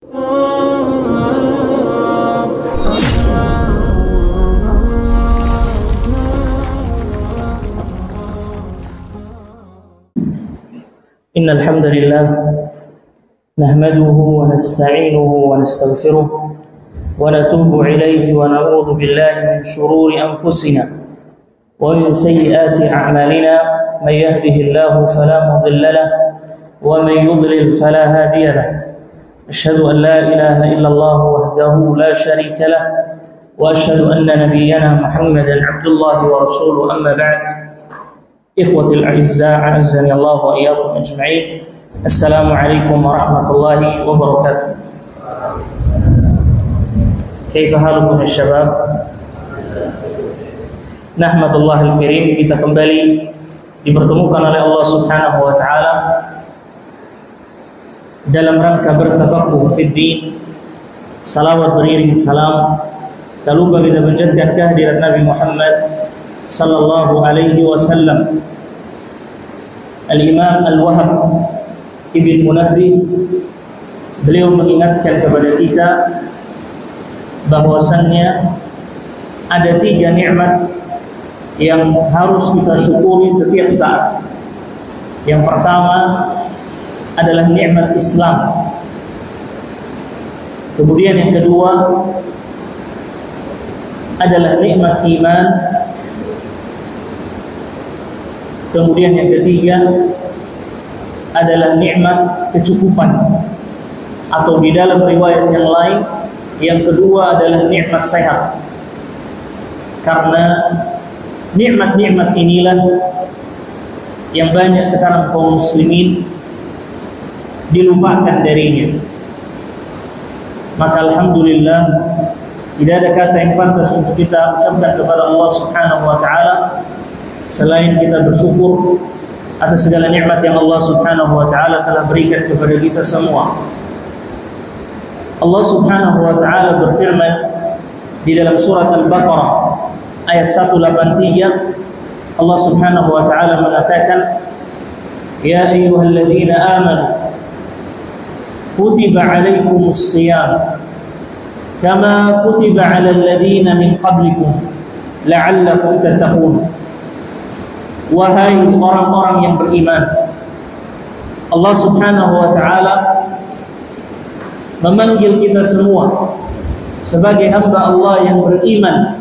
Innal hamdalillah nahmaduhu wa nasta'inuhu wa nastaghfiruh wa natubu ilayhi wa na'udzu billahi min shururi anfusina wa min sayyiati a'malina may yahdihillahu fala mudilla lahu wa may yudlil fala hadiya lahu ashhadu an la ilaha illallah wahdahu la sharika lahu wa ashhadu anna nabiyyana Muhammadan 'abdullahi wa rasuluhu amma ba'd. Ikhwatil a'izza, a'azzani Allah wa iyyakum ajma'in. Assalamualaikum warahmatullahi wabarakatuh. Kaifa halukum ya syabab? Nahmadullahil karim, kita kembali dipertemukan oleh Allah Subhanahu wa taala dalam rangka bertafaqquh fid din. Salawat beriring salam tak lupa kita panjatkan kehadirat Nabi Muhammad sallallahu alaihi wasallam. Al-Imam Al-Wahhab Ibn Munabbih, beliau mengingatkan kepada kita bahwasannya ada 3 nikmat yang harus kita syukuri setiap saat. Yang pertama adalah nikmat Islam. Kemudian yang kedua adalah nikmat iman. Kemudian yang ketiga adalah nikmat kecukupan, atau di dalam riwayat yang lain yang kedua adalah nikmat sehat. Karena nikmat-nikmat inilah yang banyak sekarang kaum muslimin dilupakan darinya. Maka alhamdulillah tidak ada kata yang pantas untuk kita ucapkan kepada Allah Subhanahu wa taala selain kita bersyukur atas segala nikmat yang Allah Subhanahu wa taala telah berikan kepada kita semua. Allah Subhanahu wa taala berfirman di dalam surat Al-Baqarah ayat 183. Allah Subhanahu wa taala mengatakan, "Ya ayyuhalladzina amanu kutiba 'alaikumus shiyam kama kutiba 'alal ladzina min qablikum la'allakum tattaqun." Wahai orang-orang yang beriman, Allah Subhanahu wa taala memanggil kita semua sebagai hamba Allah yang beriman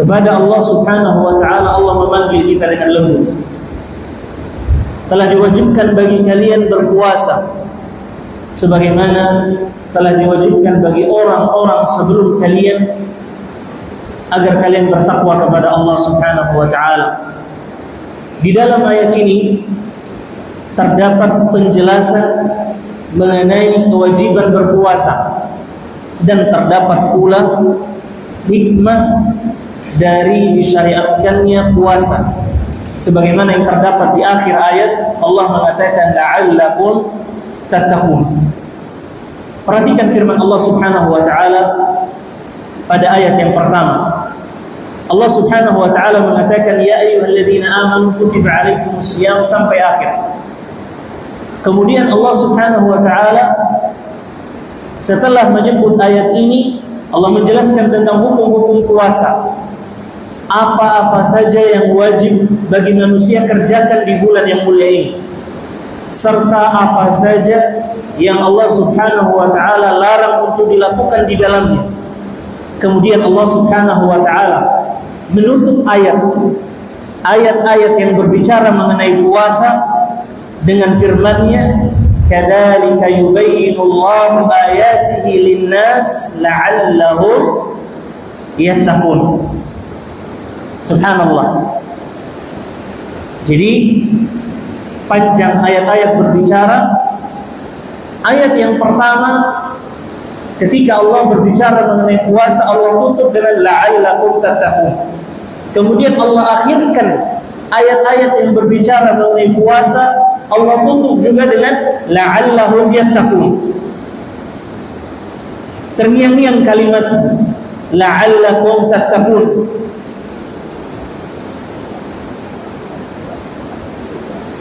kepada Allah Subhanahu wa taala. Allah memanggil kita dengan lembut. Telah diwajibkan bagi kalian berpuasa sebagaimana telah diwajibkan bagi orang-orang sebelum kalian, agar kalian bertakwa kepada Allah Subhanahu wa taala. Di dalam ayat ini terdapat penjelasan mengenai kewajiban berpuasa, dan terdapat pula hikmah dari disyariatkannya puasa. Sebagaimana yang terdapat di akhir ayat, Allah mengatakan la'allakum tattaqun. Perhatikan firman Allah Subhanahu wa taala pada ayat yang pertama. Allah Subhanahu wa taala mengatakan ya ayyuhalladzina amanu kutiba 'alaikumus shiyam sampai akhir. Kemudian Allah Subhanahu wa taala setelah menyebut ayat ini, Allah menjelaskan tentang hukum-hukum puasa. Apa-apa saja yang wajib bagi manusia kerjakan di bulan yang mulia ini, serta apa saja yang Allah Subhanahu wa taala larang untuk dilakukan di dalamnya. Kemudian Allah Subhanahu wa taala menutup ayat-ayat yang berbicara mengenai puasa dengan firman-Nya, kadzalika yubayyinullahu ayatihi lin-nas la'allahum yattaqun. Subhanallah. Jadi panjang ayat-ayat berbicara. Ayat yang pertama, ketika Allah berbicara mengenai puasa, Allah tutup dengan la'allakum tattaqun. Kemudian Allah akhirkan ayat-ayat yang berbicara mengenai puasa, Allah tutup juga dengan la'allahum yattaqun. Terngiang-ngiang kalimat la'allakum tattaqun.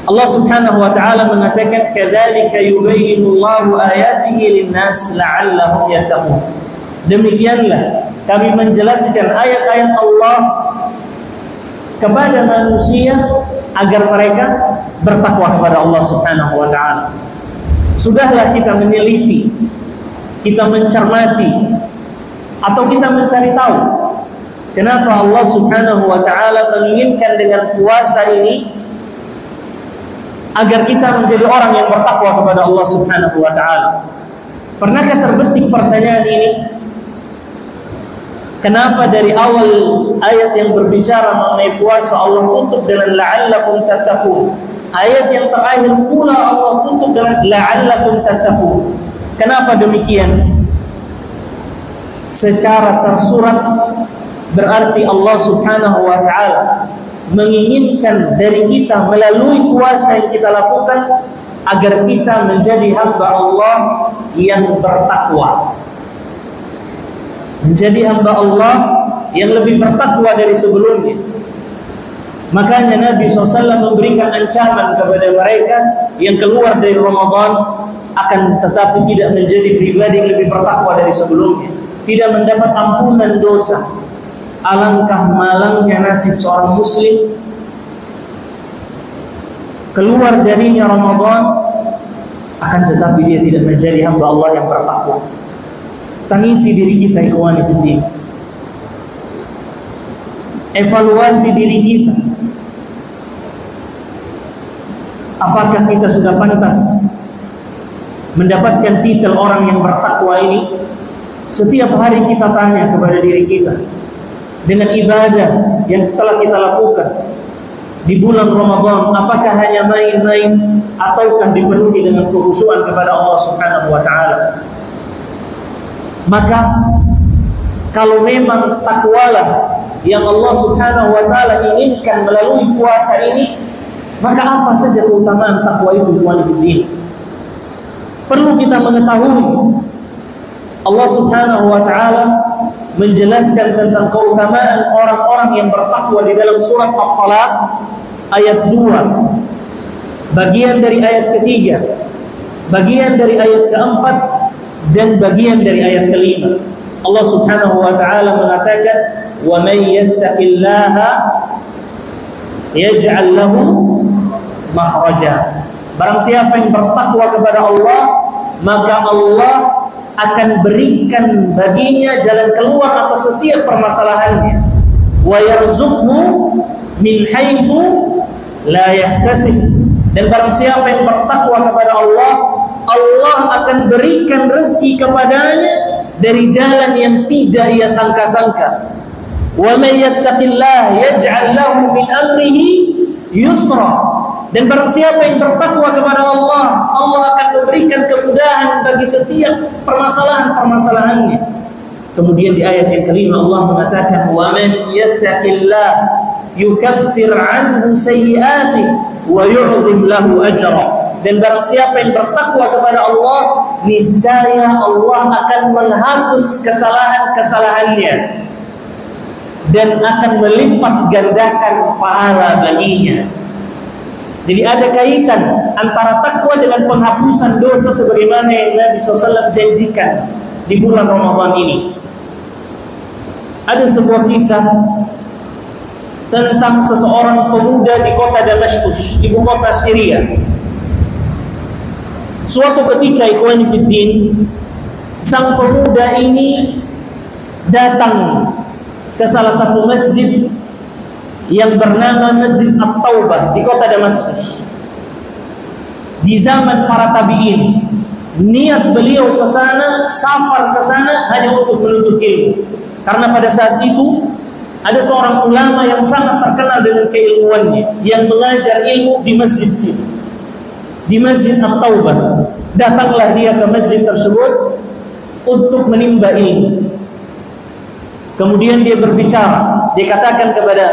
Allah Subhanahu wa taala mengatakan kadzalika yubayyinullahu ayatihi lin-nas la'allahum yattaqun. Demikianlah kami menjelaskan ayat-ayat Allah kepada manusia agar mereka bertakwa kepada Allah Subhanahu wa taala. Sudahlah kita meneliti, kita mencermati, atau kita mencari tahu kenapa Allah Subhanahu wa taala menginginkan dengan puasa ini agar kita menjadi orang yang bertakwa kepada Allah Subhanahu wa taala. Pernahkah terbetik pertanyaan ini? Kenapa dari awal ayat yang berbicara mengenai puasa Allah tutup dengan la'allakum tattaqun? Ayat yang terakhir pula Allah tutup dengan la'allakum tattaqun. Kenapa demikian? Secara tersurat berarti Allah Subhanahu wa taala menginginkan dari kita melalui puasa yang kita lakukan agar kita menjadi hamba Allah yang bertakwa, menjadi hamba Allah yang lebih bertakwa dari sebelumnya. Makanya Nabi SAW memberikan ancaman kepada mereka yang keluar dari Ramadan akan tetapi tidak menjadi pribadi yang lebih bertakwa dari sebelumnya, tidak mendapat ampunan dosa. Alangkah malangnya nasib seorang muslim keluar darinya Ramadan akan tetapi dia tidak menjadi hamba Allah yang bertakwa. Tangisi diri kita, ikhwani fiddin. Evaluasi diri kita. Apakah kita sudah pantas mendapatkan titel orang yang bertakwa ini? Setiap hari kita tanya kepada diri kita, dengan ibadah yang telah kita lakukan di bulan Ramadan, apakah hanya main-main ataukah dipenuhi dengan kekhusyuan kepada Allah Subhanahu wa taala? Maka kalau memang takwalah yang Allah Subhanahu wa taala inginkan melalui puasa ini, maka apa saja keutamaan takwa itu, ikhwan fillah? Perlu kita mengetahui Allah Subhanahu wa taala menjelaskan tentang keutamaan orang-orang yang bertakwa di dalam surat At-Talaq ayat 2, bagian dari ayat ketiga, bagian dari ayat keempat, dan bagian dari ayat kelima. Allah Subhanahu wa taala mengatakan, "Wa may yattaqillaha yaj'al lahu makhraja." Barang siapa yang bertakwa kepada Allah, maka Allah akan berikan baginya jalan keluar atas setiap permasalahannya. Wa yarzuqhu min haitsu la yahtasib. Dan barang siapa yang bertakwa kepada Allah, Allah akan berikan rezeki kepadanya dari jalan yang tidak ia sangka-sangka. Wa may yattaqillaha yaj'al lahu min amrihi yusra. Dan barang siapa yang bertakwa kepada Allah, Allah akan memberikan kemudahan bagi setiap permasalahan-permasalahannya. Kemudian di ayat yang kelima Allah mengatakan, "Wa man yattaqillah yukaffir 'anhu sayyi'atihi wa yu'dhim lahu ajra." Dan barang siapa yang bertakwa kepada Allah, niscaya Allah akan menghapus kesalahan-kesalahannya dan akan melipat gandakan pahala baginya. Jadi ada kaitan antara takwa dengan penghapusan dosa sebagaimana yang Nabi SAW janjikan di bulan Ramadan ini. Ada sebuah kisah tentang seseorang pemuda di kota Damaskus, ibu kota Syria. Suatu ketika, ikhwan fiddin, sang pemuda ini datang ke salah satu masjid yang bernama Masjid At-Taubah di kota Damaskus. Di zaman para tabi'in, niat beliau ke sana, safar ke sana hanya untuk menuntut ilmu. Karena pada saat itu ada seorang ulama yang sangat terkenal dengan keilmuannya yang mengajar ilmu di masjid itu, di Masjid At-Taubah. Datanglah dia ke masjid tersebut untuk menimba ilmu. Kemudian dia berbicara, dia katakan kepada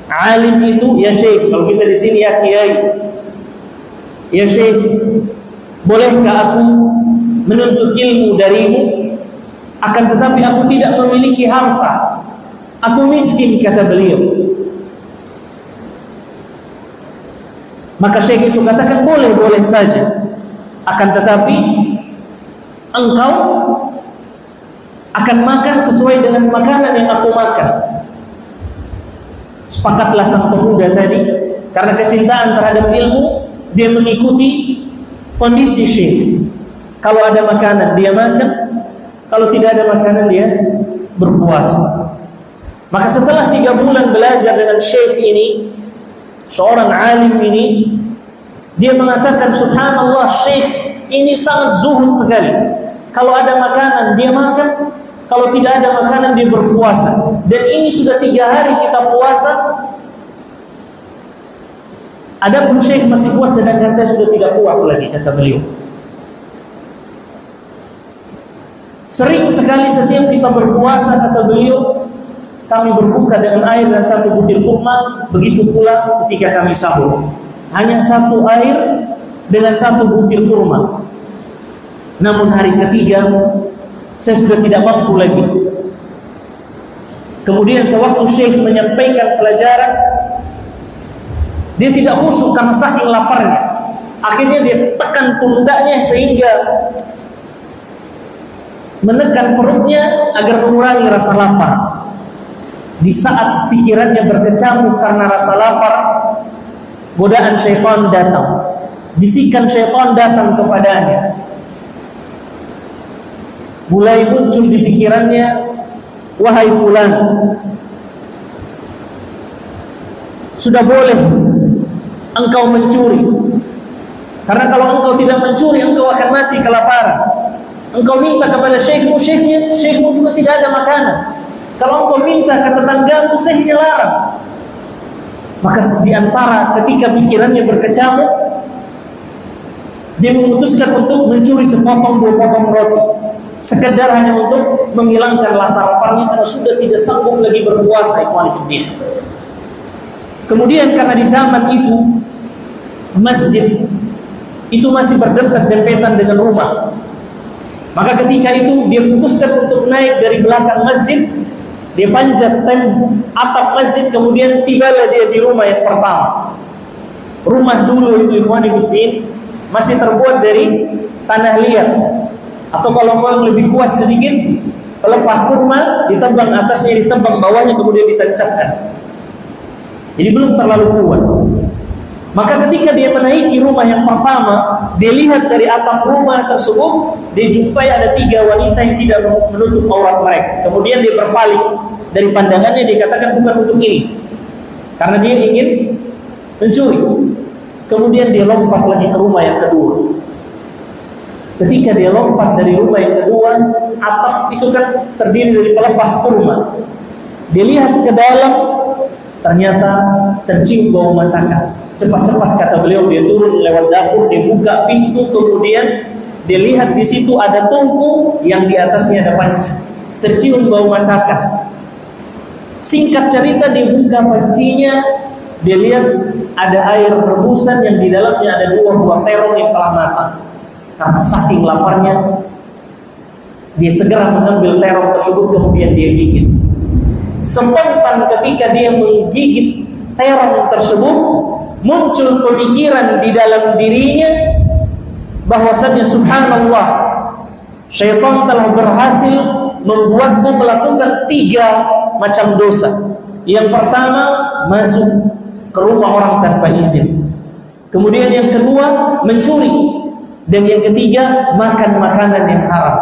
alim itu, "Ya Syekh," kalau kita di sini ya kiai, "Ya Syekh, bolehkah aku menuntut ilmu darimu? Akan tetapi aku tidak memiliki harta. Aku miskin," kata beliau. Maka syekh itu katakan boleh-boleh saja, akan tetapi engkau akan makan sesuai dengan makanan yang aku makan. Sepakatlah sang pemuda tadi, karena kecintaan terhadap ilmu, dia mengikuti kondisi syekh. Kalau ada makanan dia makan, kalau tidak ada makanan dia berpuasa. Maka setelah 3 bulan belajar dengan syekh ini, seorang alim ini, dia mengatakan, subhanallah, syekh ini sangat zuhud sekali. Kalau ada makanan dia makan, kalau tidak ada makanan dia berpuasa. Dan ini sudah 3 hari kita puasa. Adapun syekh masih kuat, sedangkan saya sudah tidak kuat lagi, kata beliau. Sering sekali setiap kita berpuasa, kata beliau, kami berbuka dengan air dan 1 butir kurma. Begitu pula ketika kami sahur, hanya 1 air dengan 1 butir kurma. Namun hari ketiga saya sudah tidak mampu lagi. Kemudian sewaktu syekh menyampaikan pelajaran, dia tidak khusyuk karena saking laparnya. Akhirnya dia tekan pundaknya sehingga menekan perutnya agar mengurangi rasa lapar. Di saat pikirannya berkecamuk karena rasa lapar, godaan syaitan datang. Bisikan syaitan datang kepadanya. Mulai muncul di pikirannya, wahai fulan, sudah boleh engkau mencuri. Karena kalau engkau tidak mencuri, engkau akan mati kelaparan. Engkau minta kepada syekhmu, syekhmu juga tidak ada makanan. Kalau engkau minta ke tetanggamu, syekhnya larang. Maka di antara ketika pikirannya berkecamuk, dia memutuskan untuk mencuri sepotong 2 potong roti, sekedar hanya untuk menghilangkan rasa laparnya karena sudah tidak sanggup lagi berpuasa. Ikhwan fillah. Kemudian karena di zaman itu masjid itu masih berdempetan dengan rumah, maka ketika itu dia putuskan untuk naik dari belakang masjid. Dia panjat atap masjid, kemudian tibalah dia di rumah yang pertama. Rumah dulu itu, ikhwan fillah, masih terbuat dari tanah liat, atau kalau mau lebih kuat sedikit, pelepah kurma ditebang atasnya, ditebang bawahnya, kemudian ditancapkan. Jadi belum terlalu kuat. Maka ketika dia menaiki rumah yang pertama, dia lihat dari atap rumah tersebut, dia jumpai ada 3 wanita yang tidak menutup aurat mereka. Kemudian dia berpaling dari pandangannya, dia katakan bukan untuk ini, karena dia ingin mencuri. Kemudian dia lompat lagi ke rumah yang kedua. Ketika dia lompat dari rumah yang kedua, atap itu kan terdiri dari pelepah kurma. Dia lihat ke dalam, ternyata tercium bau masakan. Cepat-cepat, kata beliau, dia turun lewat dapur, dia buka pintu, kemudian dia lihat di situ ada tungku yang di atasnya ada panci. Tercium bau masakan. Singkat cerita, dia buka pancinya, dia lihat ada air rebusan yang di dalamnya ada 2 buah terong yang telah matang. Karena saking laparnya, dia segera mengambil terong tersebut, kemudian dia gigit. Spontan ketika dia menggigit terong tersebut, muncul pemikiran di dalam dirinya bahwasanya subhanallah, syaitan telah berhasil membuatku melakukan 3 macam dosa. Yang pertama, masuk ke rumah orang tanpa izin. Kemudian yang kedua, mencuri. Dan yang ketiga, makan makanan yang haram.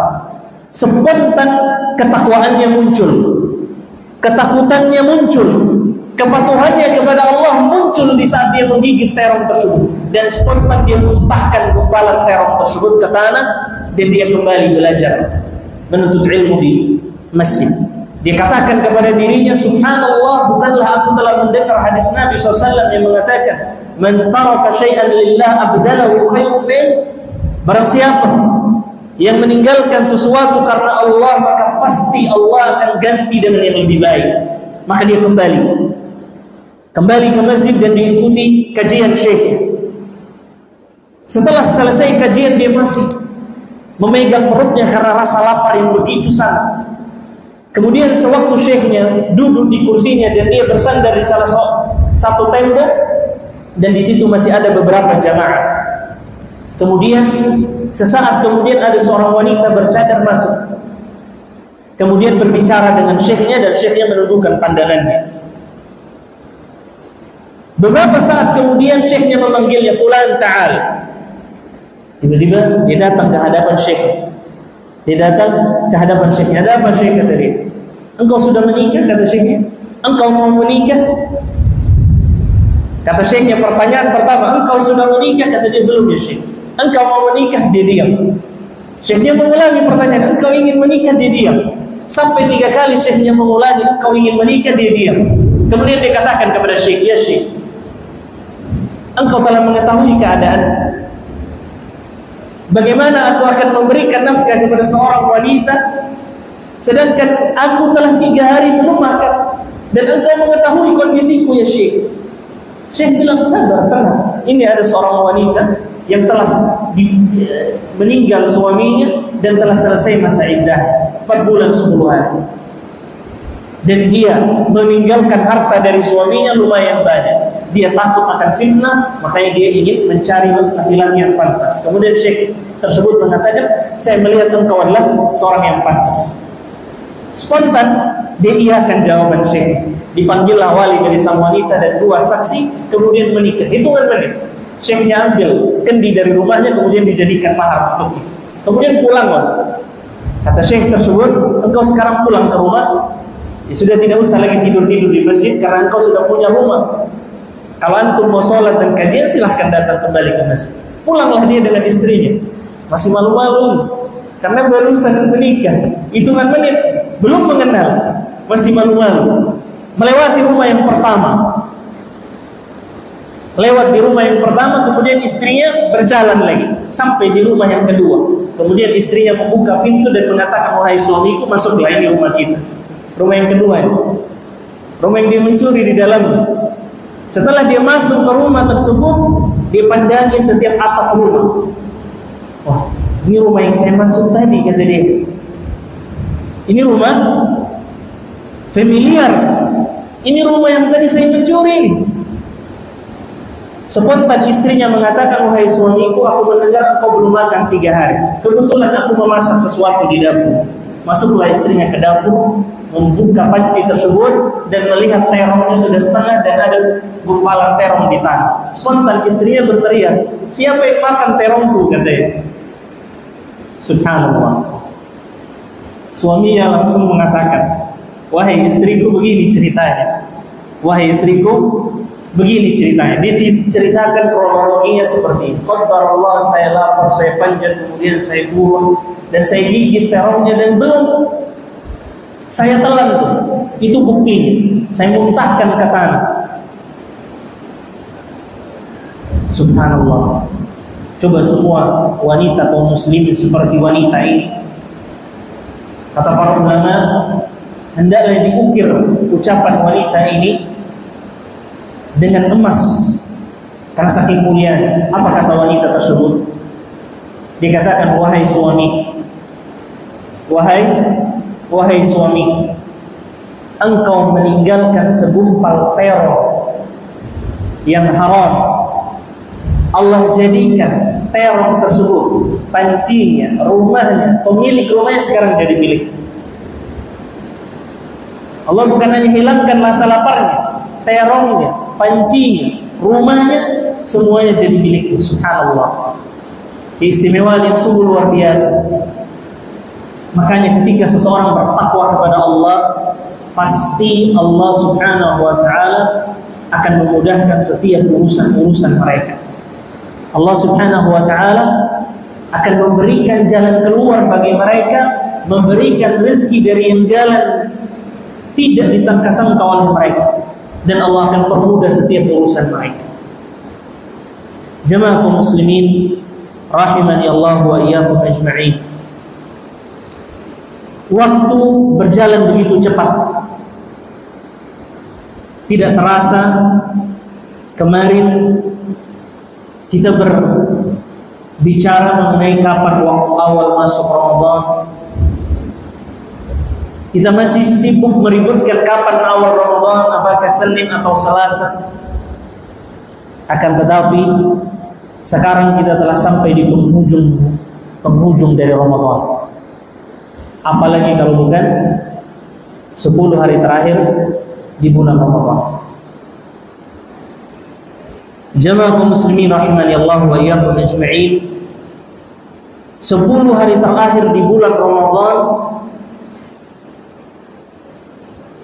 Spontan ketakwaannya muncul, ketakutannya muncul, kepatuhannya kepada Allah muncul di saat dia menggigit terong tersebut. Dan spontan dia muntahkan gumpalan terong tersebut ke tanah, dan dia kembali belajar menuntut ilmu di masjid. Dia katakan kepada dirinya, subhanallah, bukanlah aku telah mendengar hadis Nabi SAW yang mengatakan, man taraka syai'an lillah abdalahu khairun min. Barang siapa yang meninggalkan sesuatu karena Allah, maka pasti Allah akan ganti dengan yang lebih baik. Maka dia kembali ke masjid dan diikuti kajian syekh. Setelah selesai kajian, dia masih memegang perutnya karena rasa lapar yang begitu sangat. Kemudian sewaktu syekhnya duduk di kursinya dan dia bersandar di salah satu tembok, dan di situ masih ada beberapa jamaah. Kemudian sesaat kemudian ada seorang wanita bercadar masuk, kemudian berbicara dengan syekhnya dan syekhnya menundukkan pandangannya. Beberapa saat kemudian syekhnya memanggilnya, fulan ta'al. Tiba-tiba dia datang ke hadapan syekh. Ada apa syekh? Kata dia, engkau sudah menikah? Kata syekhnya. Engkau mau menikah? Kata syekhnya, pertanyaan pertama, engkau sudah menikah? Kata dia, belum ya syekh. Engkau mau menikah? Dia diam. Syekhnya mengulangi pertanyaan, engkau ingin menikah? Dia diam. Sampai 3 kali syekhnya mengulangi, engkau ingin menikah? Dia diam. Kemudian dia katakan kepada syekh, ya syekh, engkau telah mengetahui keadaan. Bagaimana aku akan memberikan nafkah kepada seorang wanita sedangkan aku telah 3 hari belum makan, dan engkau mengetahui kondisiku ya syekh. Syekh bilang, sabar, tenang. Ini ada seorang wanita yang telah meninggal suaminya dan telah selesai masa iddah 4 bulan 10 hari. Dan dia meninggalkan harta dari suaminya lumayan banyak. Dia takut akan fitnah, makanya dia ingin mencari laki-laki yang pantas. Kemudian syekh tersebut mengatakan, saya melihat engkau adalah seorang yang pantas. Spontan dia iakan jawaban syekh. Dipanggillah wali dari sang wanita dan 2 saksi, kemudian menikah. Hitungan menit. Syekhnya ambil kendi dari rumahnya, kemudian dijadikan mahar untuknya. Kemudian pulanglah. Kata syekh tersebut, engkau sekarang pulang ke rumah, ya sudah tidak usah lagi tidur-tidur di masjid karena engkau sudah punya rumah. Kalau antum mau sholat dan kajian, silahkan datang kembali ke masjid. Pulanglah dia dengan istrinya. Masih malu-malu karena baru saja menikah. Hitungan menit, belum mengenal, masih malu-malu. Melewati rumah yang pertama. Lewat di rumah yang pertama, kemudian istrinya berjalan lagi sampai di rumah yang kedua. Kemudian istrinya membuka pintu dan mengatakan, wahai suamiku, masuklah ini rumah kita. Rumah yang kedua ini, rumah yang dia mencuri di dalamnya. Setelah dia masuk ke rumah tersebut, dia pandangi setiap atap rumah. Wah, ini rumah yang saya masuk tadi, kata dia. Ini rumah familiar. Ini rumah yang tadi saya mencuri. Spontan istrinya mengatakan, wahai suamiku, aku mendengar engkau belum makan 3 hari. Kebetulan aku memasak sesuatu di dapur. Masuklah istrinya ke dapur, membuka panci tersebut dan melihat terongnya sudah setengah dan ada gumpalan terong di tanah. Spontan istrinya berteriak, siapa yang makan terongku? Katanya. Subhanallah. Suaminya langsung mengatakan, wahai istriku, begini ceritanya. Wahai istriku, begini ceritanya. Dia ceritakan kronologinya seperti ini. Qadarullah, saya lapar, saya panjat, kemudian saya buang dan saya gigit terongnya dan belum saya telan tuh. Itu buktinya. Saya muntahkan ke tanah. Subhanallah. Coba semua wanita kaum muslimin seperti wanita ini. Kata para ulama, hendaklah diukir ucapan wanita ini dengan emas karena saking mulia. Apa kata wanita tersebut? Dikatakan, wahai suami, wahai suami, engkau meninggalkan segumpal terong yang haram. Allah jadikan terong tersebut, pancinya, rumahnya, pemilik rumahnya sekarang jadi milik. Allah bukan hanya hilangkan rasa laparnya, terongnya, pancinya, rumahnya, semuanya jadi milikku. Subhanallah. Keistimewaan yang sungguh luar biasa. Makanya ketika seseorang bertakwa kepada Allah, pasti Allah Subhanahu wa ta'ala akan memudahkan setiap urusan-urusan mereka. Allah Subhanahu wa ta'ala akan memberikan jalan keluar bagi mereka, memberikan rezeki dari yang jalan tidak disangka-sangka oleh mereka, dan Allah akan permudah setiap urusan mereka. Jamaah kaum muslimin rahimani Allah wa iyyakum ajma'in. Waktu berjalan begitu cepat. Tidak terasa kemarin kita berbicara mengenai kapan waktu awal masuk Ramadan. Kita masih sibuk meributkan kapan awal Ramadan, apakah Senin atau Selasa. Akan tetapi sekarang kita telah sampai di penghujung dari Ramadan. Apalagi kalau bukan 10 hari terakhir di bulan Ramadan. Jamaah kaum muslimin rahimani Allah wa iyyakum ajma'in. 10 hari terakhir di bulan Ramadan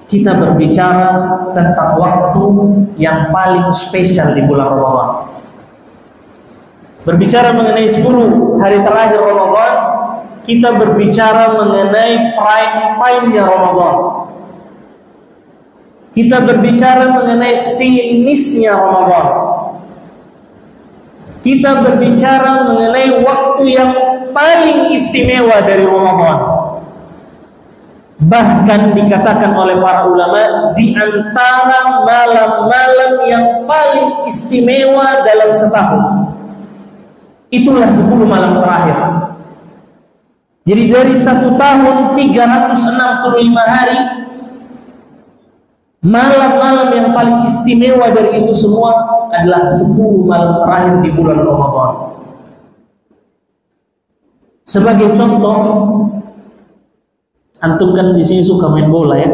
kita berbicara tentang waktu yang paling spesial di bulan Ramadan. Berbicara mengenai 10 hari terakhir Ramadan, kita berbicara mengenai prime time-nya Ramadan. Kita berbicara mengenai finishnya Ramadan. Kita berbicara mengenai waktu yang paling istimewa dari Ramadan. Bahkan dikatakan oleh para ulama di antara malam-malam yang paling istimewa dalam setahun. Itulah 10 malam terakhir. Jadi dari 1 tahun 365 hari, malam-malam yang paling istimewa dari itu semua adalah 10 malam terakhir di bulan Ramadan. Sebagai contoh, antum kan di sini suka main bola ya,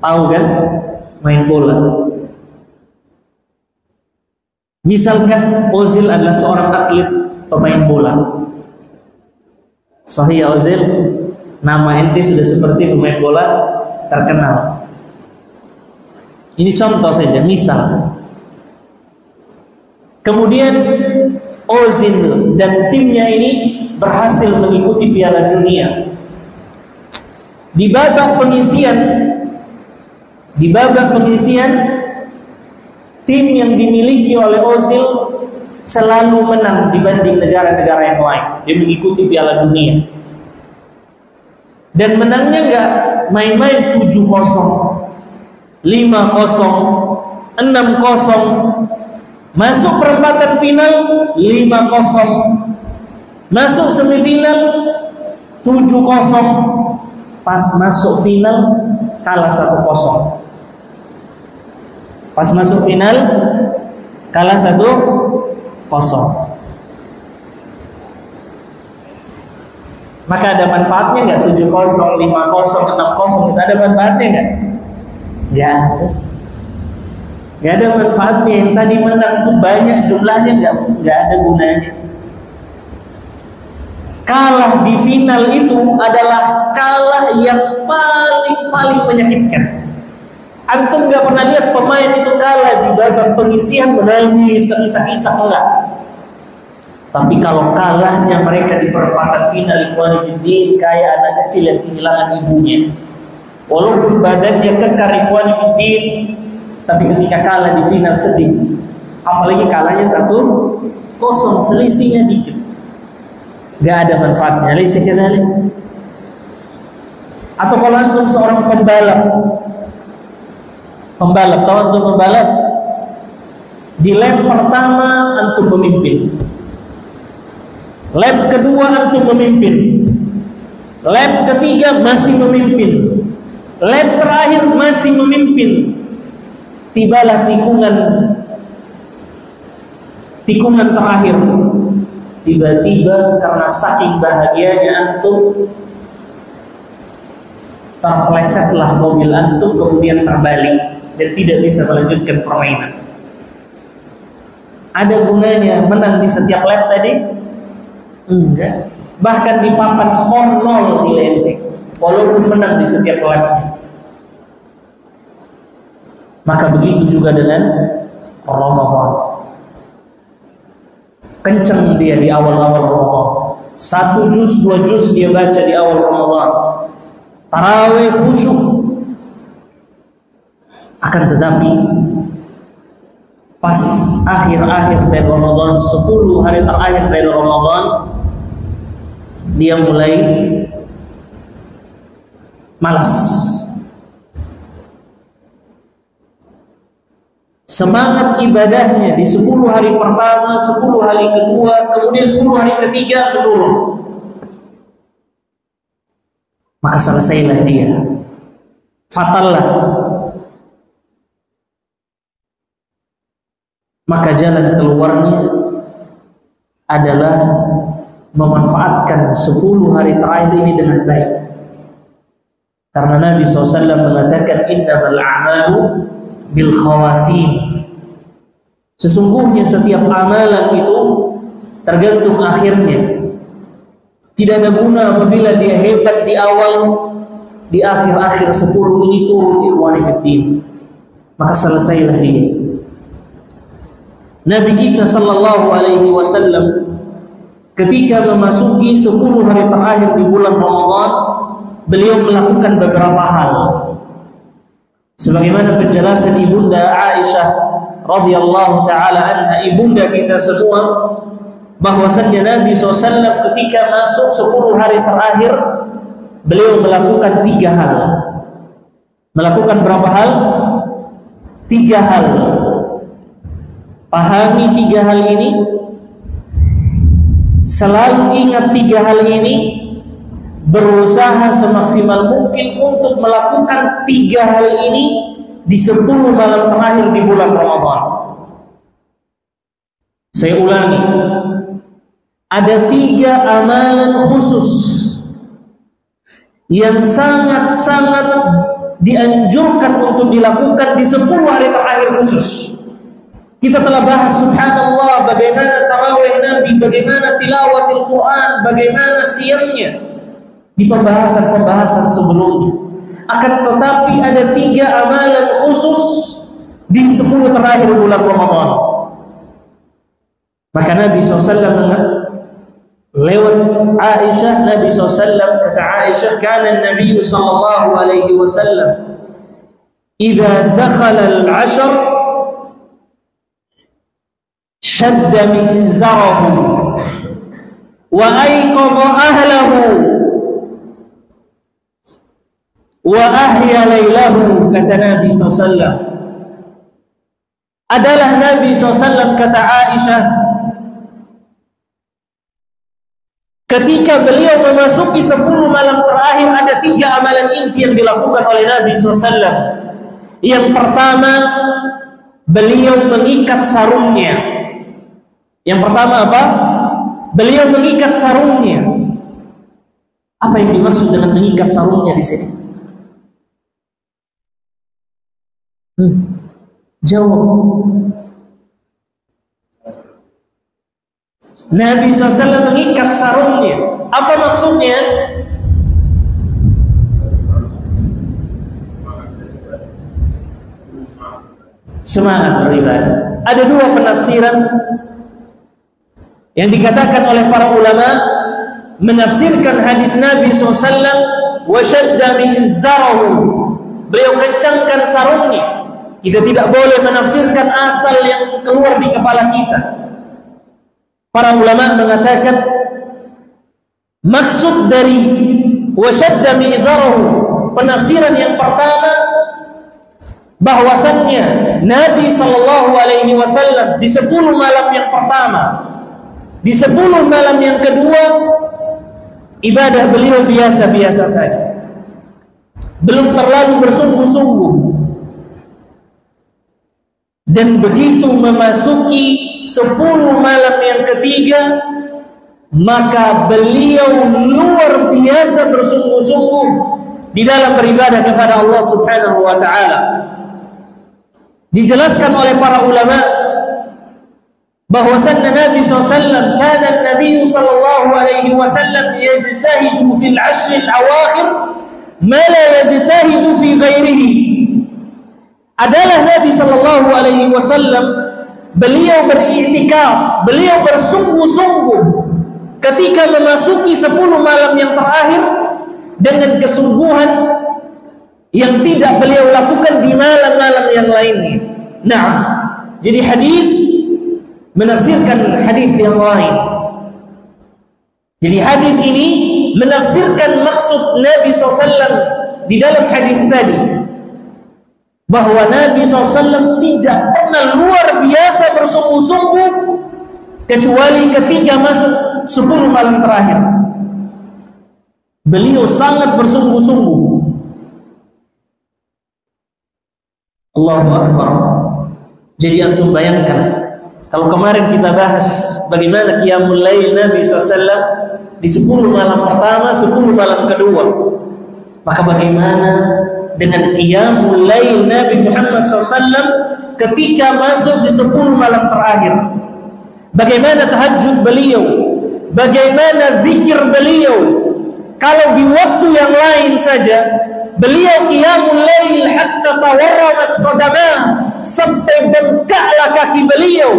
tahu kan main bola. Misalkan Ozil adalah seorang atlet pemain bola. Sahih Ozil, nama ente sudah seperti pemain bola terkenal. Ini contoh saja, misal. Kemudian Ozil dan timnya ini berhasil mengikuti Piala Dunia. Di babak penyisian, tim yang dimiliki oleh Ozil selalu menang dibanding negara-negara yang lain. Dia mengikuti Piala Dunia. Dan menangnya enggak main-main 7-0, 5-0, 6-0. Masuk perempatan final 5-0. Masuk semifinal 7-0. Pas masuk final kalah 1-0. Pas masuk final kalah 1-0. Maka ada manfaatnya nggak 7-0, 5-0, 6-0? Itu ada manfaatnya nggak? Nggak ada. Nggak ada manfaatnya. Yang tadi menang tuh banyak jumlahnya, nggak ada gunanya. Kalah di final itu adalah kalah yang paling menyakitkan. Antum nggak pernah lihat pemain itu kalah di babak pengisian menangis, terisak-isak, enggak. Tapi kalau kalahnya mereka di perempatan final, ikhwani fiddin, kayak anak kecil yang kehilangan ibunya. Walaupun badannya kekar, ikhwani fiddin, tapi ketika kalah di final sedih. Apalagi kalahnya 1-0, selisihnya dikit. Gak ada manfaatnya. Atau kalau antum seorang pembalap, tahu antum pembalap? Di lap pertama antum memimpin, lap kedua antum memimpin, lap ketiga masih memimpin, lap terakhir masih memimpin. Tibalah tikungan terakhir. Tiba-tiba karena saking bahagianya antum, terpelesetlah mobil antum, kemudian terbalik dan tidak bisa melanjutkan permainan. Ada gunanya menang di setiap lap tadi? Enggak. Bahkan di papan skor 0 nilai ente, walaupun menang di setiap lapnya. Maka begitu juga dengan Ramadan. Kenceng dia di awal-awal Ramadan. 1 juz, 2 juz dia baca di awal Ramadan. Tarawih khusyuk. Akan tetapi pas akhir-akhir dari Ramadan, 10 hari terakhir dari Ramadan, dia mulai malas. Semangat ibadahnya di 10 hari pertama, 10 hari kedua, kemudian 10 hari ketiga menurun. Maka selesailah dia. Fatallah. maka jalan keluarnya adalah memanfaatkan 10 hari terakhir ini dengan baik. Karena Nabi SAW mengatakan innamal a'malu bil khawatim. Sesungguhnya setiap amalan itu tergantung akhirnya. Tidak ada guna apabila dia hebat di awal, di akhir-akhir 10 ini turun, ikhwani fiddin, maka selesailah dia. Nabi kita sallallahu alaihi wasallam ketika memasuki 10 hari terakhir di bulan Ramadan, beliau melakukan beberapa hal. Sebagaimana penjelasan Ibunda Aisyah radhiyallahu taala anha, ibunda kita semua, bahwasannya Nabi SAW ketika masuk 10 hari terakhir, beliau melakukan 3 hal. Melakukan berapa hal? 3 hal. Pahami 3 hal ini, selalu ingat 3 hal ini, berusaha semaksimal mungkin untuk melakukan 3 hal ini di 10 malam terakhir di bulan Ramadan. Saya ulangi, ada 3 amalan khusus yang sangat-sangat dianjurkan untuk dilakukan di 10 hari terakhir khusus. Kita telah bahas subhanallah, bagaimana tarawih Nabi, bagaimana tilawatil Quran, bagaimana siangnya di pembahasan-pembahasan sebelumnya. Akan tetapi ada 3 amalan khusus di 10 terakhir bulan Ramadan. Maka Nabi SAW lewat Aisyah, Nabi SAW kata Aisyah, kana Nabi sallallahu alaihi wasallam idza dakhala al-'ashr shadda mizarahu wa ayqadha ahlahu wa ahya laylahu. Kata Nabi SAW, adalah Nabi SAW, kata Aisyah, ketika beliau memasuki 10 malam terakhir, ada 3 amalan inti yang dilakukan oleh Nabi SAW. Yang pertama, beliau mengikat sarungnya. Yang pertama apa? Beliau mengikat sarungnya. Apa yang dimaksud dengan mengikat sarungnya di sini? Jawab. Nabi SAW mengikat sarungnya. Apa maksudnya? Semangat beribadah. Ada 2 penafsiran yang dikatakan oleh para ulama menafsirkan hadis Nabi SAW, wa shadda mizarahu, beliau kencangkan sarungnya. Kita tidak boleh menafsirkan asal yang keluar di kepala kita. Para ulama mengatakan maksud dari wa shadda mizarahu, penafsiran yang pertama, bahwasannya Nabi sallallahu alaihi wasallam di 10 malam yang pertama, di 10 malam yang kedua, ibadah beliau biasa-biasa saja, belum terlalu bersungguh-sungguh. Dan begitu memasuki 10 malam yang ketiga, maka beliau luar biasa bersungguh-sungguh di dalam beribadah kepada Allah Subhanahu wa ta'ala. Dijelaskan oleh para ulama bahwasannya Nabi SAW, kana Nabi sallallahu alaihi wasallam yajtahidu fil 'ashr al-awakhir ma la yajtahidu fi ghairihi. Adalah Nabi sallallahu alaihi wasallam, beliau beriktikaf, beliau bersungguh-sungguh ketika memasuki 10 malam yang terakhir dengan kesungguhan yang tidak beliau lakukan di malam-malam yang lainnya. Nah, jadi hadis menafsirkan hadis yang lain. Jadi hadis ini menafsirkan maksud Nabi SAW di dalam hadis tadi, bahwa Nabi SAW tidak pernah luar biasa bersungguh-sungguh kecuali ketika masuk 10 malam terakhir. Beliau sangat bersungguh-sungguh. Allahu Akbar. Jadi antum bayangkan, Kalau kemarin kita bahas bagaimana qiyamul lail Nabi SAW di 10 malam pertama, 10 malam kedua, maka bagaimana dengan qiyamul lail Nabi Muhammad SAW ketika masuk di 10 malam terakhir? Bagaimana tahajud beliau? Bagaimana zikir beliau? Kalau di waktu yang lain saja beliau qiyamul lail hatta tawarramat qadamah, sampai bengkaklah kaki beliau,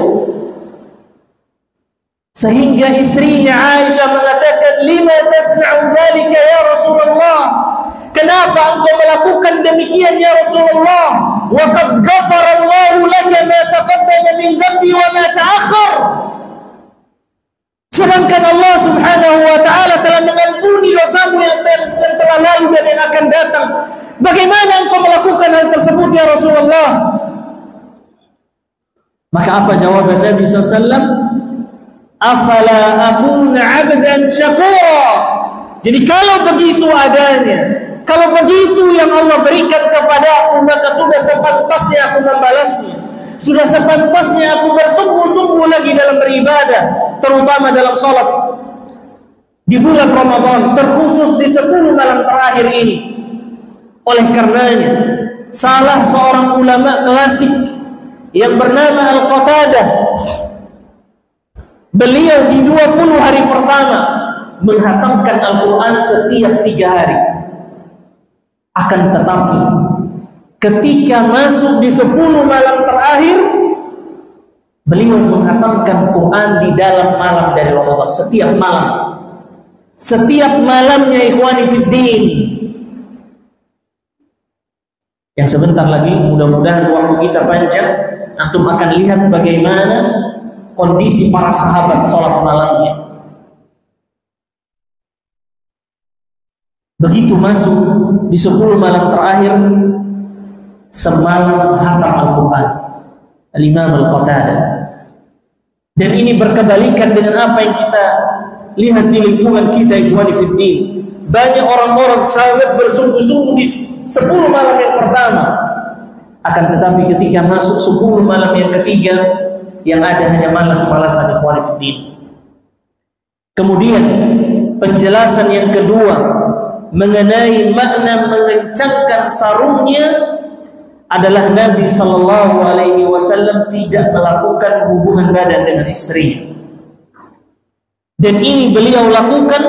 sehingga istrinya Aisyah mengatakan, lima tasna'u dzalika ya Rasulullah, kenapa engkau melakukan demikian ya Rasulullah, wa qad ghafara Allahu laka ma taqaddama min dhanbi wa ma ta'akhkhar, sedangkan Allah Subhanahu wa taala telah mengampuni dosamu yang telah lalu dan yang akan datang. Bagaimana engkau melakukan hal tersebut ya Rasulullah? Maka apa jawaban Nabi SAW? Afala akuna abdan syakura. Jadi kalau begitu adanya, kalau begitu yang Allah berikan kepadaku, maka sudah sepantasnya aku membalasnya, sudah sepantasnya aku bersungguh-sungguh lagi dalam beribadah, terutama dalam salat di bulan Ramadan, terkhusus di 10 malam terakhir ini. Oleh karenanya, salah seorang ulama klasik yang bernama Al-Qatadah, beliau di 20 hari pertama menghatamkan Al-Quran setiap 3 hari. Akan tetapi ketika masuk di 10 malam terakhir, beliau menghatamkan Quran di dalam malam dari Ramadan, setiap malam. Setiap malamnya, ikhwani fiddin. Yang sebentar lagi, mudah-mudahan waktu kita panjang, antum akan lihat bagaimana kondisi para sahabat sholat malamnya. Begitu masuk di 10 malam terakhir, semalam hatam Al-Quran Al-Imam Al-Qatadah. Dan ini berkebalikan dengan apa yang kita lihat di lingkungan kita, ikhwani fiddin. Banyak orang-orang sangat bersungguh-sungguh di 10 malam yang pertama, akan tetapi ketika masuk 10 malam yang ketiga, yang ada hanya malas-malasan, ikhwani fiddin. Kemudian penjelasan yang kedua mengenai makna mengencangkan sarungnya adalah Nabi Sallallahu Alaihi Wasallam tidak melakukan hubungan badan dengan istrinya, dan ini beliau lakukan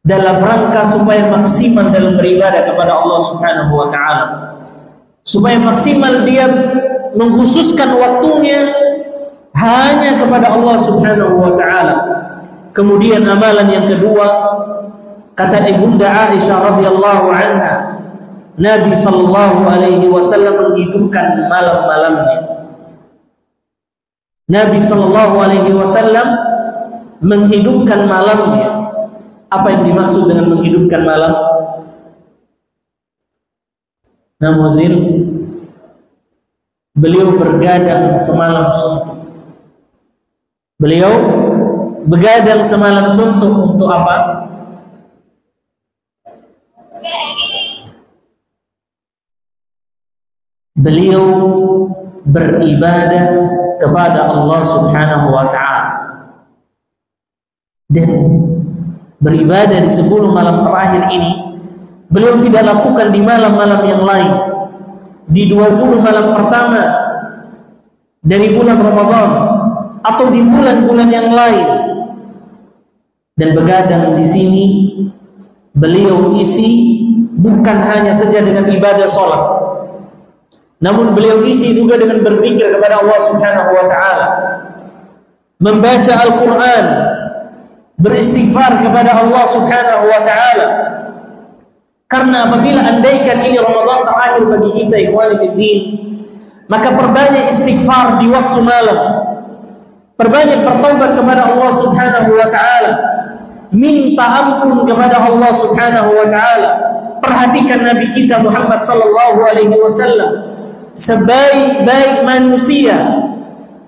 dalam rangka supaya maksimal dalam beribadah kepada Allah Subhanahu Wa Taala, supaya maksimal dia mengkhususkan waktunya hanya kepada Allah Subhanahu Wa Taala. Kemudian amalan yang kedua, kata Ibunda Aisyah radhiyallahu anha, Nabi sallallahu alaihi wasallam menghidupkan malam-malamnya. Nabi sallallahu alaihi wasallam menghidupkan malamnya. Apa yang dimaksud dengan menghidupkan malam? Namuzil, beliau bergadang semalam suntuk. Beliau begadang semalam suntuk untuk apa? Beliau beribadah kepada Allah Subhanahu wa Ta'ala, dan beribadah di 10 malam terakhir ini beliau tidak lakukan di malam-malam yang lain, di 20 malam pertama dari bulan Ramadan atau di bulan-bulan yang lain. Dan begadang di sini beliau isi bukan hanya saja dengan ibadah sholat, namun beliau isi juga dengan berzikir kepada Allah Subhanahu wa Ta'ala, membaca Al-Quran, beristighfar kepada Allah Subhanahu wa Ta'ala. Karena apabila andaikan ini Ramadan terakhir bagi kita, ikhwani fiddin, maka perbanyak istighfar di waktu malam, perbanyak bertaubat kepada Allah Subhanahu wa Ta'ala, minta ampun kepada Allah Subhanahu wa Ta'ala. Perhatikan Nabi kita Muhammad sallallahu alaihi wasallam, sebaik-baik manusia,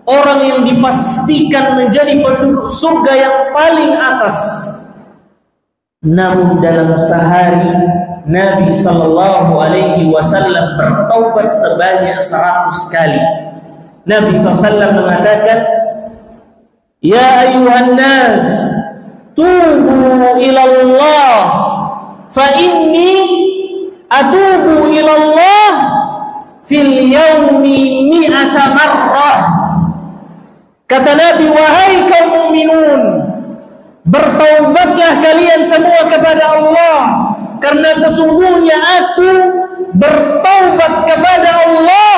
orang yang dipastikan menjadi penduduk surga yang paling atas, namun dalam sehari Nabi sallallahu alaihi wasallam bertaubat sebanyak 100 kali. Nabi SAW mengatakan, "Ya ayuhan nas, tubu ilallah, fa inni atubu ilallah fil yawmi mi'ata marrah." Kata Nabi, "Wahai kaum mukminun, bertaubatlah kalian semua kepada Allah, karena sesungguhnya aku bertaubat kepada Allah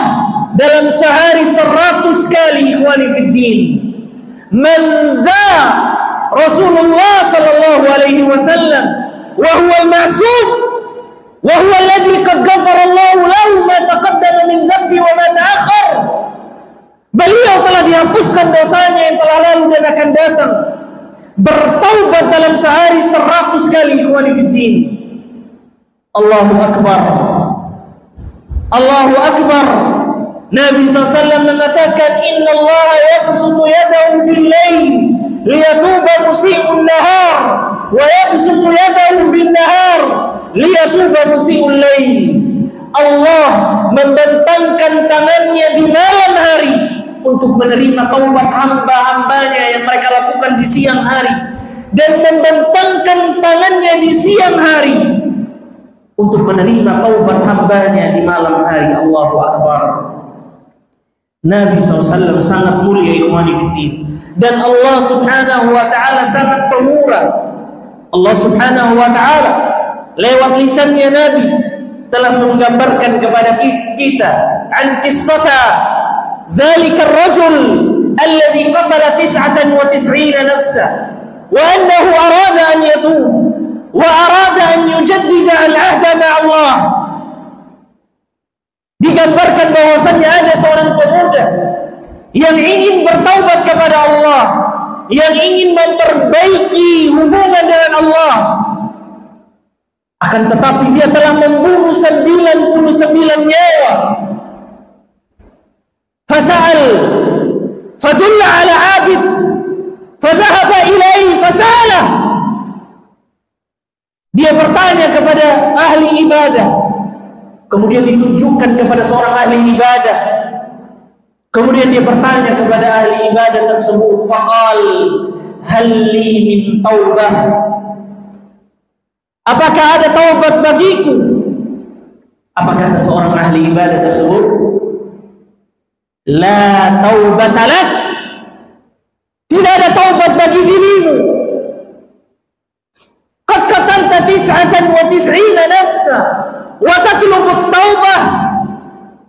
dalam sehari 100 kali." Ikhwani fiddin, man dha Rasulullah sallallahu alaihi wasallam wa huwa al-ma'sum wa huwa alladhi qad ghafara Allah lahu ma taqaddama min dhanbi wa ma ta'akhkhar. Beliau telah dihapuskan dosanya yang telah lalu dan akan datang. Bertaubat dalam sehari 100 kali. Ikhwani fiddin, Allahu Akbar, Allahu Akbar. Nabi SAW mengatakan, "Inna Allah yabsutu yadahu bil-lail liyatuba musii'un nahar wa yabsutu yadahu bin-nahar liyatuba musii'ul lail." Allah membentangkan tangannya di malam hari untuk menerima taubat hamba-hambanya yang mereka lakukan di siang hari, dan membentangkan tangannya di siang hari untuk menerima taubat hambanya di malam hari. Allahu Akbar. Nabi SAW sangat mulia, ikhwani fiddin, dan Allah Subhanahu wa ta'ala sangat pemurah. Allah Subhanahu wa ta'ala lewat lisannya Nabi telah menggambarkan kepada kita an qissata dzalika ar-rajul alladhi qatala 99 nafsa wa annahu arada an yatub wa arada an yujaddida al-ahda ma'allah. Digambarkan bahwasannya ada seorang pemuda yang ingin bertaubat kepada Allah, yang ingin memperbaiki hubungan dengan Allah, akan tetapi dia telah membunuh 99 nyawa. Fasa'al fadulla ala abid fadhahaba ilaihi fasa'alah. Dia bertanya kepada ahli ibadah, kemudian ditunjukkan kepada seorang ahli ibadah. Kemudian dia bertanya kepada ahli ibadah tersebut, faqal hal li min taubah, apakah ada taubat bagiku? Apa kata seorang ahli ibadah tersebut? La taubata lak, tidak ada taubat bagi dirimu. Qad qatalta 99 nafsa wa tatlubu at-taubah,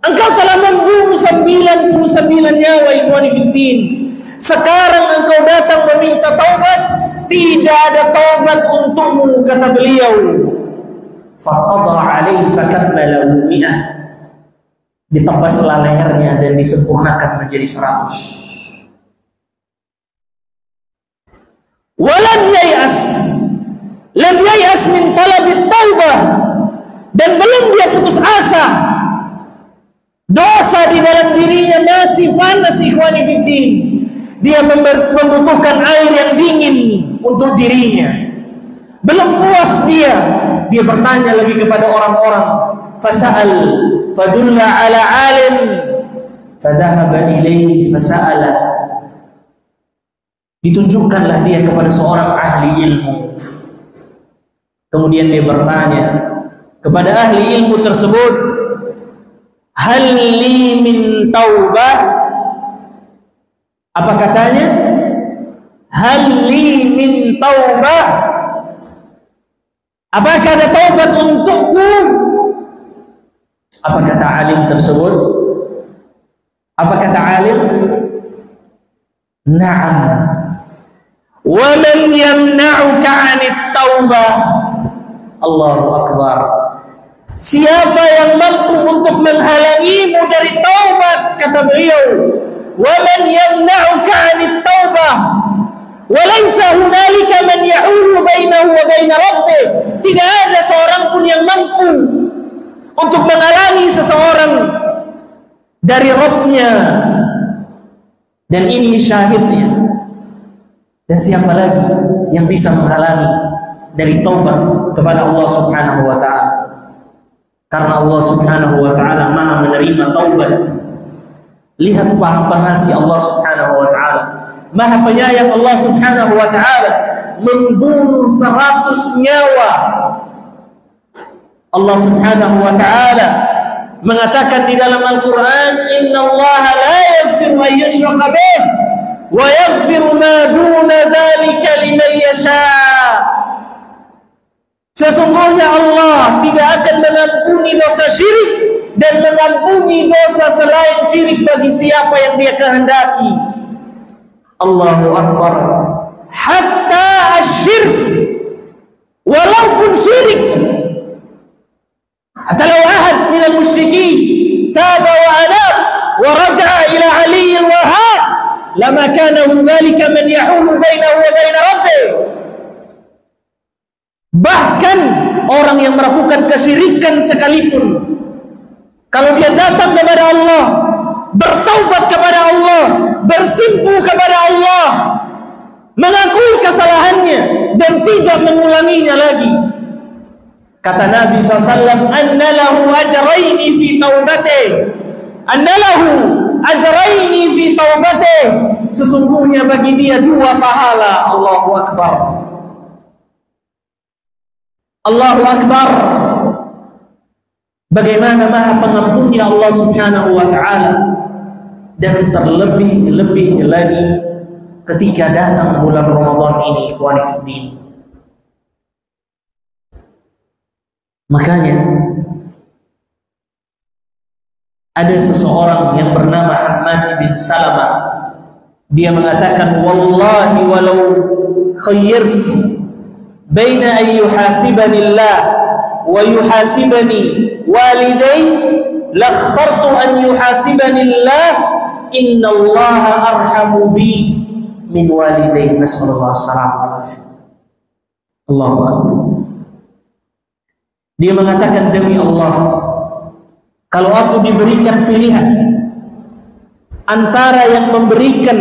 engkau telah membunuh 99 nyawa. Ikhwani fiddin, sekarang engkau datang meminta taubat, tidak ada taubat untukmu, kata beliau. Faqadha alaihi fakabbalahu 100, ditebaslah lehernya dan disempurnakan menjadi 100. Walam yay'as, lam yay'as min talabit taubah, dan belum dia putus asa. Dosa di dalam dirinya masih panas, ikhwani fiddin. Dia membutuhkan air yang dingin untuk dirinya. Belum puas dia bertanya lagi kepada orang-orang. Fasa'al fadulla ala alim fadhahaba ilaihi fasa'ala. Ditunjukkanlah dia kepada seorang ahli ilmu. Kemudian dia bertanya kepada ahli ilmu tersebut, hal li min taubah? Apa katanya? Hal li min taubah? Apakah ada taubat untukku? Apa kata alim tersebut? Apa kata alim? Na'am. Wa man yamna'uka 'anit taubah? Allahu Akbar. Siapa yang mampu untuk menghalangimu dari taubat? Kata beliau, wa man yamna'uka 'anit taubah? Wa laysa hunalika man yahulu bainahu wa bain rabbih. Tidak ada seorang pun yang mampu untuk menghalangi seseorang dari Rabb-nya. Dan ini syahidnya. Dan siapa lagi yang bisa menghalangi dari taubat kepada Allah Subhanahu wa ta'ala? Karena Allah Subhanahu wa ta'ala Maha menerima taubat. Lihat maha pengasih Allah Subhanahu wa taala, maha penyayang Allah Subhanahu wa taala, membunuh 100 nyawa. Allah Subhanahu wa taala mengatakan di dalam Al-Qur'an, "Innallaha la yaghfiru an yushraka bih wa yaghfiru ma duna dzalika liman yasha." Sesungguhnya Allah tidak akan mengampuni dosa syirik dan mengampuni dosa selain syirik bagi siapa yang Dia kehendaki. Allahu Akbar. Hatta asyirk, walaupun syirik. Hatta law ahad min al-musyrikin taba wa anab wa raja'a ila aliyyil wahhab lama kana dhalika man yahulu bainahu wa bain rabbih. Bahkan orang yang melakukan kesyirikan sekalipun, kalau dia datang kepada Allah, bertaubat kepada Allah, bersimpuh kepada Allah, mengakui kesalahannya dan tidak mengulanginya lagi, kata Nabi SAW, "Anna lahu ajraini fi taubatih, anna lahu ajraini fi taubatih." Sesungguhnya bagi dia 2 pahala. Allahu Akbar. Allahu Akbar. Bagaimana maha pengampunnya Allah Subhanahu wa ta'ala. Dan terlebih-lebih lagi ketika datang bulan Ramadan ini, ikhwani fiddin. Makanya ada seseorang yang bernama Hammad bin Salamah. Dia mengatakan, "Wallahi walau khayyirti baina an yuhasibani Allah wa yuhasibani waliday lakhtartu an yuhasibani Allah, inna Allah arhamu bi min waliday." Nasallallahu alaihi wasallam. Allahu Akbar. Dia mengatakan, demi Allah, kalau aku diberikan pilihan antara yang memberikan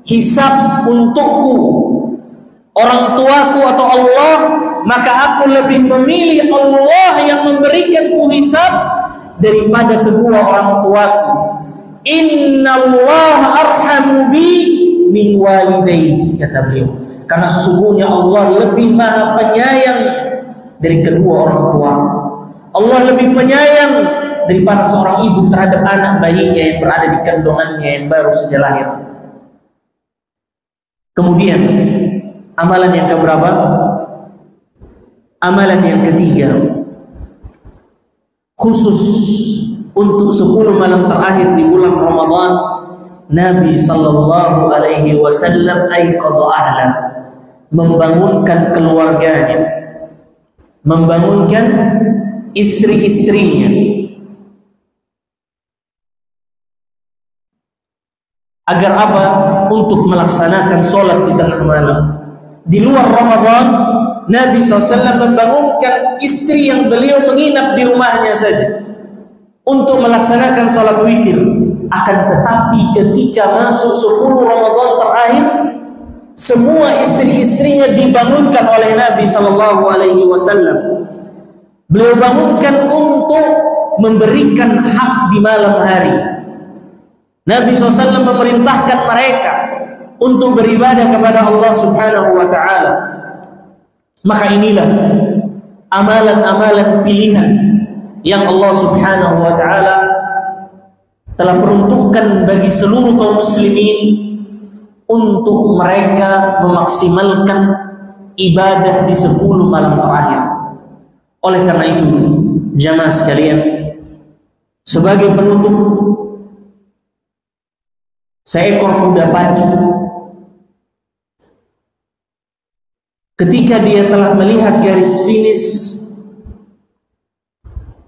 hisab untukku, orang tuaku atau Allah, maka aku lebih memilih Allah yang memberikanku hisab daripada kedua orang tuaku. Innallaha arhamu bi min walidayhi, kata beliau. Karena sesungguhnya Allah lebih maha penyayang dari kedua orang tua. Allah lebih penyayang daripada seorang ibu terhadap anak bayinya yang berada di kandungannya yang baru saja lahir. Kemudian amalan yang keberapa? Amalan yang ketiga, khusus untuk 10 malam terakhir di bulan Ramadan, Nabi sallallahu alaihi wasallam aiqadha ahla, membangunkan keluarganya, membangunkan istri-istrinya, agar apa? Untuk melaksanakan sholat di tengah malam. Di luar Ramadan, Nabi SAW membangunkan istri yang beliau menginap di rumahnya saja untuk melaksanakan sholat witir. Akan tetapi ketika masuk 10 Ramadan terakhir, semua istri-istrinya dibangunkan oleh Nabi SAW. Beliau bangunkan untuk memberikan hak di malam hari. Nabi SAW memerintahkan mereka untuk beribadah kepada Allah Subhanahu wa ta'ala. Maka inilah amalan-amalan pilihan yang Allah Subhanahu wa ta'ala telah peruntukkan bagi seluruh kaum muslimin untuk mereka memaksimalkan ibadah di 10 malam terakhir. Oleh karena itu, jamaah sekalian, sebagai penutup, seekor kuda pacu ketika dia telah melihat garis finish,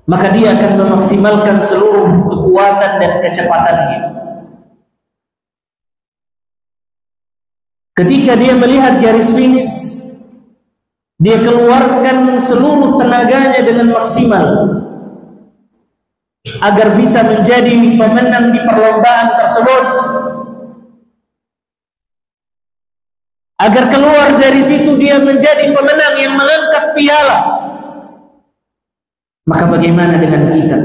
maka dia akan memaksimalkan seluruh kekuatan dan kecepatannya. Ketika dia melihat garis finish, dia keluarkan seluruh tenaganya dengan maksimal agar bisa menjadi pemenang di perlombaan tersebut. Agar keluar dari situ dia menjadi pemenang yang mengangkat piala. Maka bagaimana dengan kita?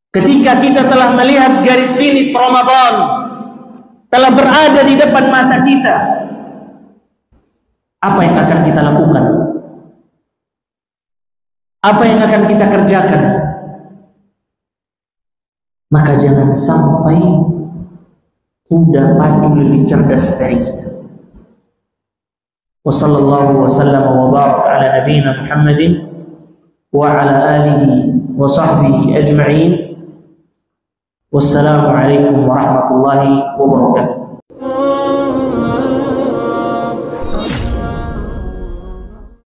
ketika kita telah melihat garis finish Ramadan telah berada di depan mata kita, apa yang akan kita lakukan? Apa yang akan kita kerjakan? Maka jangan sampai kuda pacu lebih cerdas dari kita. Wa sallallahu wa sallam wa barak ala nabiyyina Muhammadin wa ala alihi wa sahbihi ajma'in. Wassalamu alaikum warahmatullahi wabarakatuh.